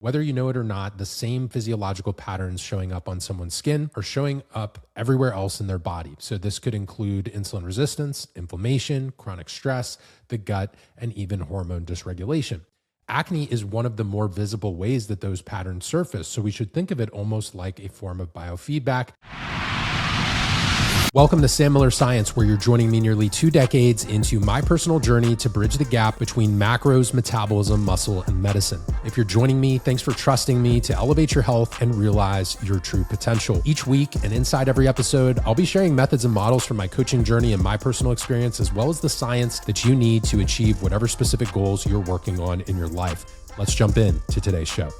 Whether you know it or not, the same physiological patterns showing up on someone's skin are showing up everywhere else in their body. So this could include insulin resistance, inflammation, chronic stress, the gut, and even hormone dysregulation. Acne is one of the more visible ways that those patterns surface, so we should think of it almost like a form of biofeedback. Welcome to sammillerscience, where you're joining me nearly 2 decades into my personal journey to bridge the gap between macros, metabolism, muscle, and medicine. If you're joining me, thanks for trusting me to elevate your health and realize your true potential. Each week and inside every episode, I'll be sharing methods and models from my coaching journey and my personal experience, as well as the science that you need to achieve whatever specific goals you're working on in your life. Let's jump in to today's show.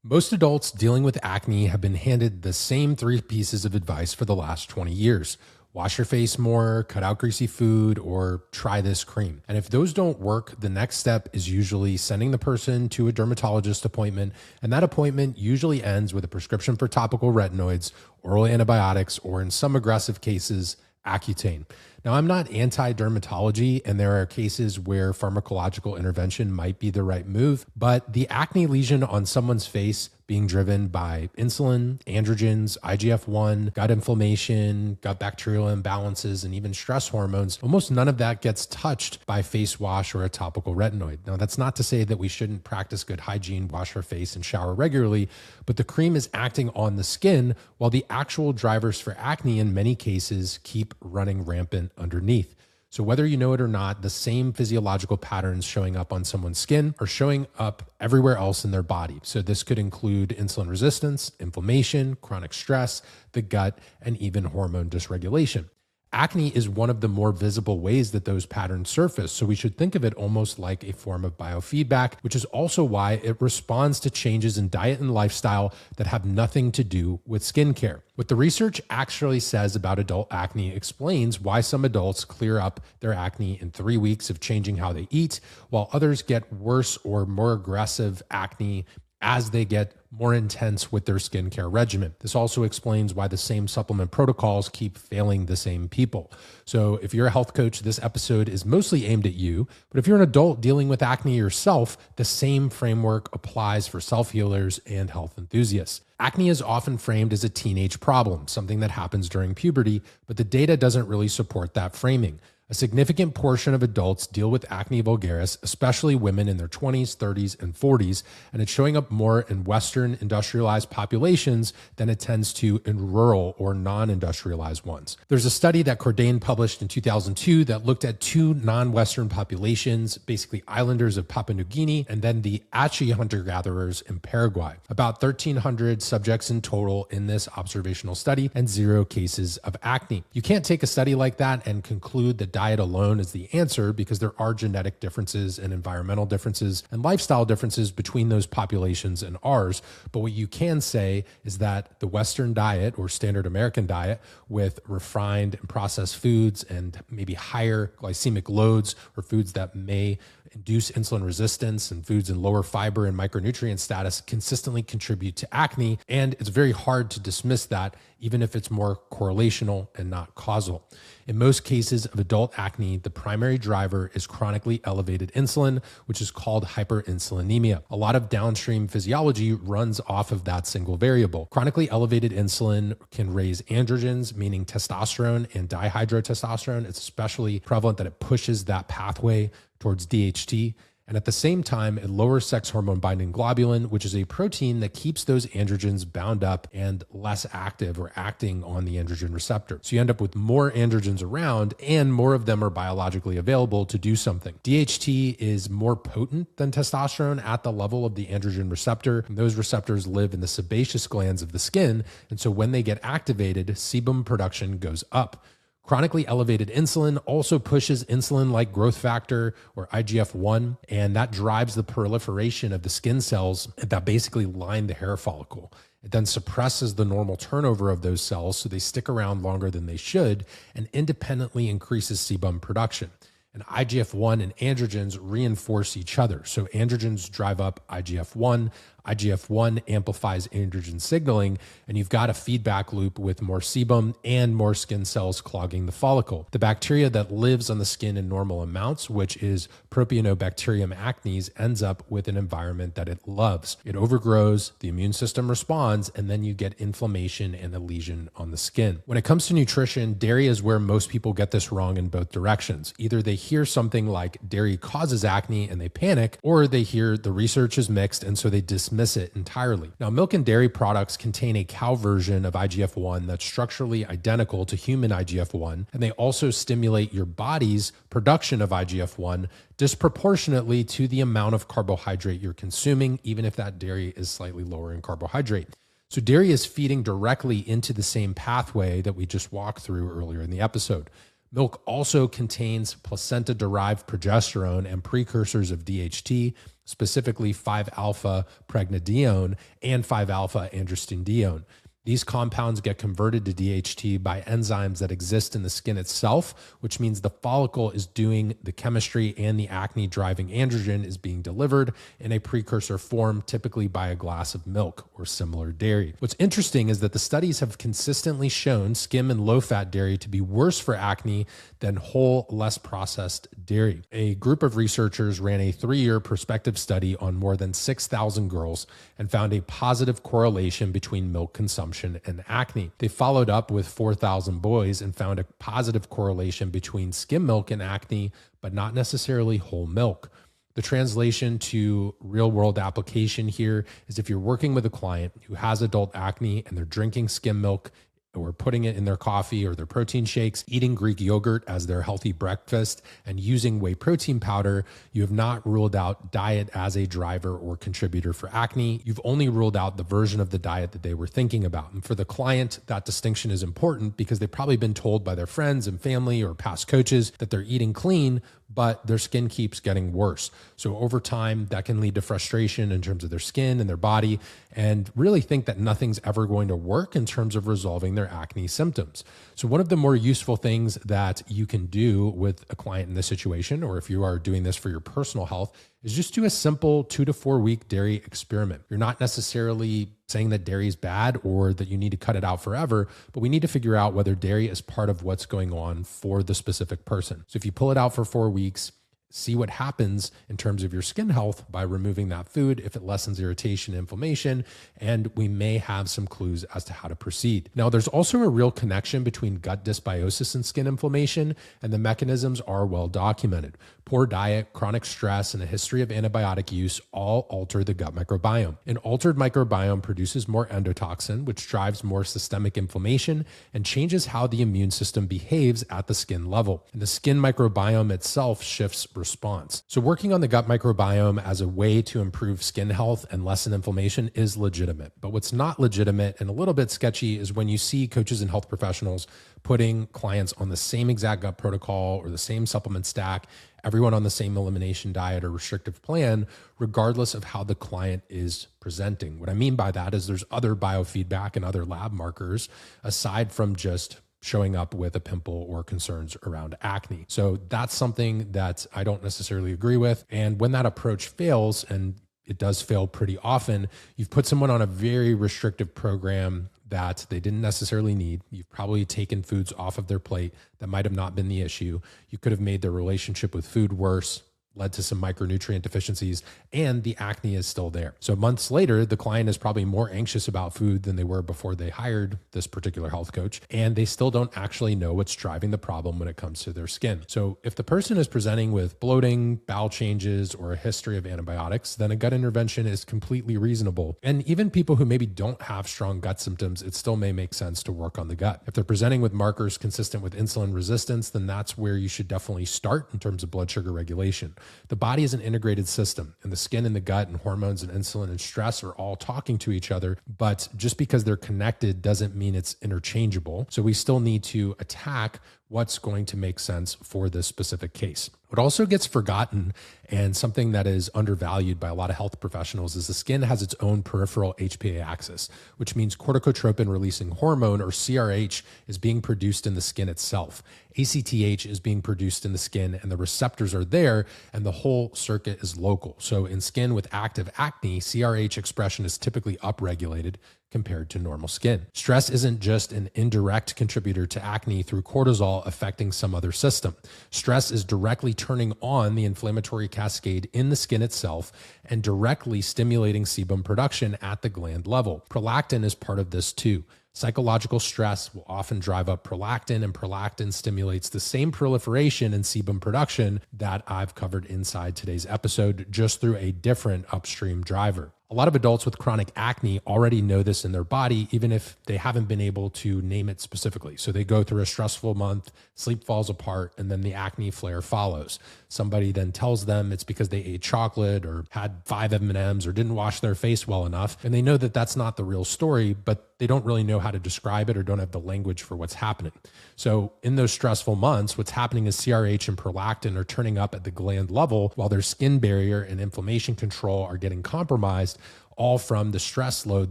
Most adults dealing with acne have been handed the same 3 pieces of advice for the last 20 years. Wash your face more, cut out greasy food, or try this cream. And if those don't work, the next step is usually sending the person to a dermatologist appointment. And that appointment usually ends with a prescription for topical retinoids, oral antibiotics, or in some aggressive cases, Accutane. Now, I'm not anti-dermatology, and there are cases where pharmacological intervention might be the right move, but the acne lesion on someone's face being driven by insulin, androgens, IGF-1, gut inflammation, gut bacterial imbalances, and even stress hormones, almost none of that gets touched by face wash or a topical retinoid. Now, that's not to say that we shouldn't practice good hygiene, wash our face, and shower regularly, but the cream is acting on the skin while the actual drivers for acne in many cases keep running rampant underneath. So whether you know it or not, the same physiological patterns showing up on someone's skin are showing up everywhere else in their body. So this could include insulin resistance, inflammation, chronic stress, the gut, and even hormone dysregulation. Acne is one of the more visible ways that those patterns surface, so we should think of it almost like a form of biofeedback, which is also why it responds to changes in diet and lifestyle that have nothing to do with skincare. What the research actually says about adult acne explains why some adults clear up their acne in 3 weeks of changing how they eat, while others get worse or more aggressive acne as they get more intense with their skincare regimen. This also explains why the same supplement protocols keep failing the same people. So if you're a health coach, this episode is mostly aimed at you, but if you're an adult dealing with acne yourself, the same framework applies for self-healers and health enthusiasts. Acne is often framed as a teenage problem, something that happens during puberty, but the data doesn't really support that framing. A significant portion of adults deal with acne vulgaris, especially women in their 20s, 30s, and 40s, and it's showing up more in Western industrialized populations than it tends to in rural or non-industrialized ones. There's a study that Cordain published in 2002 that looked at 2 non-Western populations, basically islanders of Papua New Guinea, and then the Achi hunter-gatherers in Paraguay. About 1,300 subjects in total in this observational study and 0 cases of acne. You can't take a study like that and conclude that diet alone is the answer, because there are genetic differences and environmental differences and lifestyle differences between those populations and ours. But what you can say is that the Western diet, or standard American diet, with refined and processed foods and maybe higher glycemic loads, or foods that may induce insulin resistance, and foods in lower fiber and micronutrient status, consistently contribute to acne. And it's very hard to dismiss that, even if it's more correlational and not causal. In most cases of adult acne, the primary driver is chronically elevated insulin, which is called hyperinsulinemia. A lot of downstream physiology runs off of that single variable. Chronically elevated insulin can raise androgens, meaning testosterone and dihydrotestosterone. It's especially prevalent that it pushes that pathway towards DHT. And at the same time, it lowers sex hormone binding globulin, which is a protein that keeps those androgens bound up and less active, or acting on the androgen receptor. So you end up with more androgens around, and more of them are biologically available to do something. DHT is more potent than testosterone at the level of the androgen receptor, and those receptors live in the sebaceous glands of the skin. And so when they get activated, sebum production goes up. Chronically elevated insulin also pushes insulin-like growth factor, or IGF-1, and that drives the proliferation of the skin cells that basically line the hair follicle. It then suppresses the normal turnover of those cells, so they stick around longer than they should, and independently increases sebum production. And IGF-1 and androgens reinforce each other. So androgens drive up IGF-1, IGF-1 amplifies androgen signaling, and you've got a feedback loop with more sebum and more skin cells clogging the follicle. The bacteria that lives on the skin in normal amounts, which is Propionobacterium acnes, ends up with an environment that it loves. It overgrows, the immune system responds, and then you get inflammation and a lesion on the skin. When it comes to nutrition, dairy is where most people get this wrong in both directions. Either they hear something like dairy causes acne and they panic, or they hear the research is mixed and so they dismiss it entirely. Now, milk and dairy products contain a cow version of IGF-1 that's structurally identical to human IGF-1, and they also stimulate your body's production of IGF-1 disproportionately to the amount of carbohydrate you're consuming, even if that dairy is slightly lower in carbohydrate. So dairy is feeding directly into the same pathway that we just walked through earlier in the episode. Milk also contains placenta-derived progesterone and precursors of DHT, specifically 5-alpha pregnadione and 5-alpha androstenedione. These compounds get converted to DHT by enzymes that exist in the skin itself, which means the follicle is doing the chemistry and the acne-driving androgen is being delivered in a precursor form, typically by a glass of milk or similar dairy. What's interesting is that the studies have consistently shown skim and low-fat dairy to be worse for acne than whole, less processed dairy. A group of researchers ran a 3-year prospective study on more than 6,000 girls and found a positive correlation between milk consumption and acne. They followed up with 4,000 boys and found a positive correlation between skim milk and acne, but not necessarily whole milk. The translation to real-world application here is if you're working with a client who has adult acne and they're drinking skim milk or putting it in their coffee or their protein shakes, eating Greek yogurt as their healthy breakfast, and using whey protein powder, you have not ruled out diet as a driver or contributor for acne. You've only ruled out the version of the diet that they were thinking about. And for the client, that distinction is important because they've probably been told by their friends and family or past coaches that they're eating clean, but their skin keeps getting worse. So over time, that can lead to frustration in terms of their skin and their body, and really think that nothing's ever going to work in terms of resolving their acne symptoms. So one of the more useful things that you can do with a client in this situation, or if you are doing this for your personal health, is just do a simple 2 to 4 week dairy experiment. You're not necessarily saying that dairy is bad or that you need to cut it out forever, but we need to figure out whether dairy is part of what's going on for the specific person. So if you pull it out for 4 weeks, see what happens in terms of your skin health by removing that food, if it lessens irritation, inflammation, and we may have some clues as to how to proceed. Now, there's also a real connection between gut dysbiosis and skin inflammation, and the mechanisms are well documented. Poor diet, chronic stress, and a history of antibiotic use all alter the gut microbiome. An altered microbiome produces more endotoxin, which drives more systemic inflammation and changes how the immune system behaves at the skin level. And the skin microbiome itself shifts response. So working on the gut microbiome as a way to improve skin health and lessen inflammation is legitimate. But what's not legitimate and a little bit sketchy is when you see coaches and health professionals putting clients on the same exact gut protocol or the same supplement stack, everyone on the same elimination diet or restrictive plan, regardless of how the client is presenting. What I mean by that is there's other biofeedback and other lab markers aside from just showing up with a pimple or concerns around acne. So that's something that I don't necessarily agree with. And when that approach fails, and it does fail pretty often, you've put someone on a very restrictive program that they didn't necessarily need. You've probably taken foods off of their plate that might have not been the issue. You could have made their relationship with food worse, led to some micronutrient deficiencies, and the acne is still there. So months later, the client is probably more anxious about food than they were before they hired this particular health coach, and they still don't actually know what's driving the problem when it comes to their skin. So if the person is presenting with bloating, bowel changes, or a history of antibiotics, then a gut intervention is completely reasonable. And even people who maybe don't have strong gut symptoms, it still may make sense to work on the gut. If they're presenting with markers consistent with insulin resistance, then that's where you should definitely start in terms of blood sugar regulation. The body is an integrated system, and the skin and the gut and hormones and insulin and stress are all talking to each other, but just because they're connected doesn't mean it's interchangeable. So we still need to attack what's going to make sense for this specific case. What also gets forgotten and something that is undervalued by a lot of health professionals is the skin has its own peripheral HPA axis, which means corticotropin releasing hormone, or CRH, is being produced in the skin itself. ACTH is being produced in the skin, and the receptors are there, and the whole circuit is local. So in skin with active acne, CRH expression is typically upregulated compared to normal skin. Stress isn't just an indirect contributor to acne through cortisol affecting some other system. Stress is directly turning on the inflammatory cascade in the skin itself and directly stimulating sebum production at the gland level. Prolactin is part of this too. Psychological stress will often drive up prolactin, and prolactin stimulates the same proliferation and sebum production that I've covered inside today's episode, just through a different upstream driver. A lot of adults with chronic acne already know this in their body, even if they haven't been able to name it specifically. So they go through a stressful month, sleep falls apart, and then the acne flare follows. Somebody then tells them it's because they ate chocolate or had 5 M&Ms or didn't wash their face well enough. And they know that that's not the real story, but they don't really know how to describe it or don't have the language for what's happening. So in those stressful months, what's happening is CRH and prolactin are turning up at the gland level while their skin barrier and inflammation control are getting compromised, all from the stress load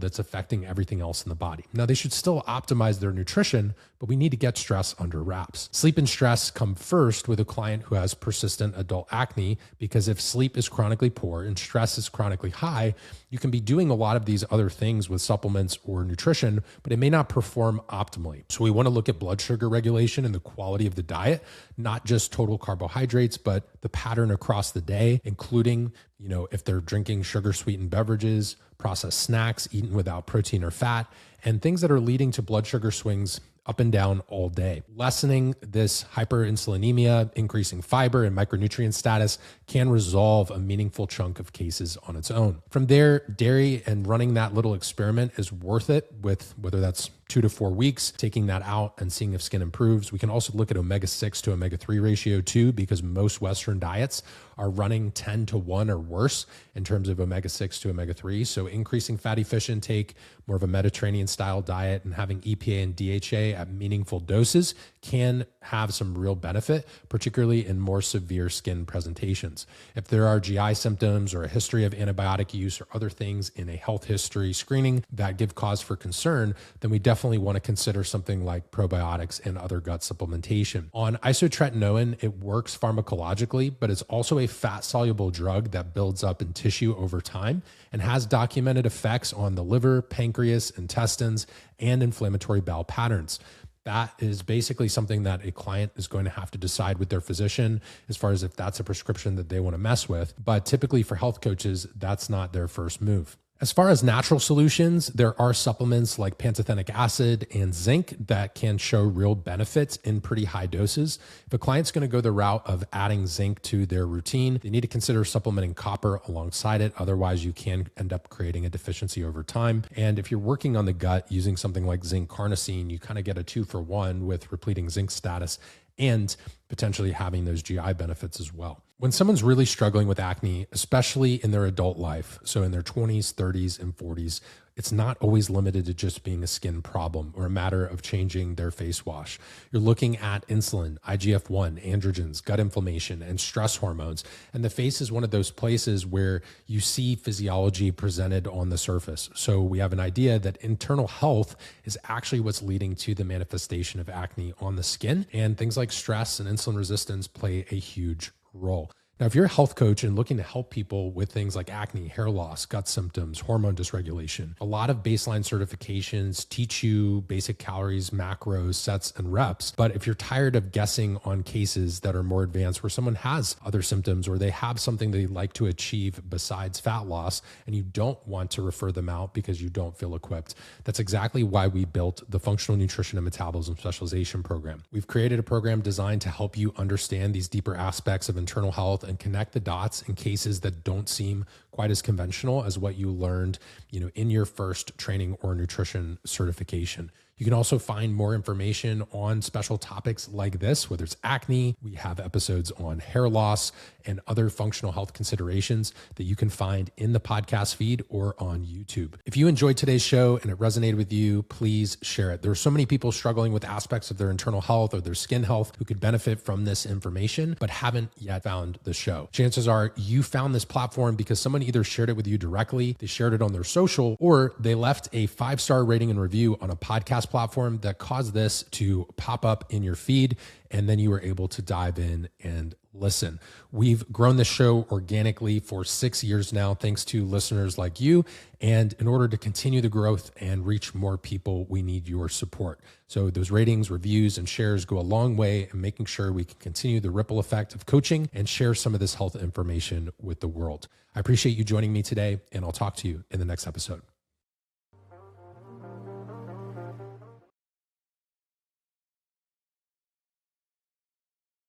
that's affecting everything else in the body. Now, they should still optimize their nutrition, but we need to get stress under wraps. Sleep and stress come first with a client who has persistent adult acne, because if sleep is chronically poor and stress is chronically high, you can be doing a lot of these other things with supplements or nutrition, but it may not perform optimally. So we want to look at blood sugar regulation and the quality of the diet, not just total carbohydrates, but the pattern across the day, including, if they're drinking sugar sweetened beverages, processed snacks eaten without protein or fat, and things that are leading to blood sugar swings up and down all day. Lessening this hyperinsulinemia, increasing fiber and micronutrient status can resolve a meaningful chunk of cases on its own. From there, dairy and running that little experiment is worth it, with whether that's 2 to 4 weeks, taking that out and seeing if skin improves. We can also look at omega-6 to omega-3 ratio too, because most Western diets are running 10 to 1 or worse in terms of omega-6 to omega-3. So increasing fatty fish intake, more of a Mediterranean style diet, and having EPA and DHA at meaningful doses can have some real benefit, particularly in more severe skin presentations. If there are GI symptoms or a history of antibiotic use or other things in a health history screening that give cause for concern, then we definitely want to consider something like probiotics and other gut supplementation. On isotretinoin, it works pharmacologically, but it's also a fat-soluble drug that builds up in tissue over time and has documented effects on the liver, pancreas, intestines, and inflammatory bowel patterns. That is basically something that a client is going to have to decide with their physician as far as if that's a prescription that they want to mess with. But typically for health coaches, that's not their first move. As far as natural solutions, there are supplements like pantothenic acid and zinc that can show real benefits in pretty high doses. If a client's going to go the route of adding zinc to their routine, they need to consider supplementing copper alongside it. Otherwise, you can end up creating a deficiency over time. And if you're working on the gut using something like zinc carnosine, you kind of get a 2-for-1 with repleting zinc status and potentially having those GI benefits as well. When someone's really struggling with acne, especially in their adult life, so in their 20s, 30s, and 40s, it's not always limited to just being a skin problem or a matter of changing their face wash. You're looking at insulin, IGF-1, androgens, gut inflammation, and stress hormones. And the face is one of those places where you see physiology presented on the surface. So we have an idea that internal health is actually what's leading to the manifestation of acne on the skin. And things like stress and insulin resistance play a huge role. Now, if you're a health coach and looking to help people with things like acne, hair loss, gut symptoms, hormone dysregulation, a lot of baseline certifications teach you basic calories, macros, sets, and reps. But if you're tired of guessing on cases that are more advanced where someone has other symptoms or they have something they'd like to achieve besides fat loss, and you don't want to refer them out because you don't feel equipped, that's exactly why we built the Functional Nutrition and Metabolism Specialization Program. We've created a program designed to help you understand these deeper aspects of internal health and connect the dots in cases that don't seem quite as conventional as what you learned, in your first training or nutrition certification. You can also find more information on special topics like this, whether it's acne. We have episodes on hair loss and other functional health considerations that you can find in the podcast feed or on YouTube. If you enjoyed today's show and it resonated with you, please share it. There are so many people struggling with aspects of their internal health or their skin health who could benefit from this information, but haven't yet found the show. Chances are you found this platform because someone either shared it with you directly, they shared it on their social, or they left a 5-star rating and review on a podcast platform that caused this to pop up in your feed, and then you were able to dive in and listen. We've grown this show organically for 6 years now, thanks to listeners like you. And in order to continue the growth and reach more people, we need your support. So those ratings, reviews, and shares go a long way in making sure we can continue the ripple effect of coaching and share some of this health information with the world. I appreciate you joining me today, and I'll talk to you in the next episode.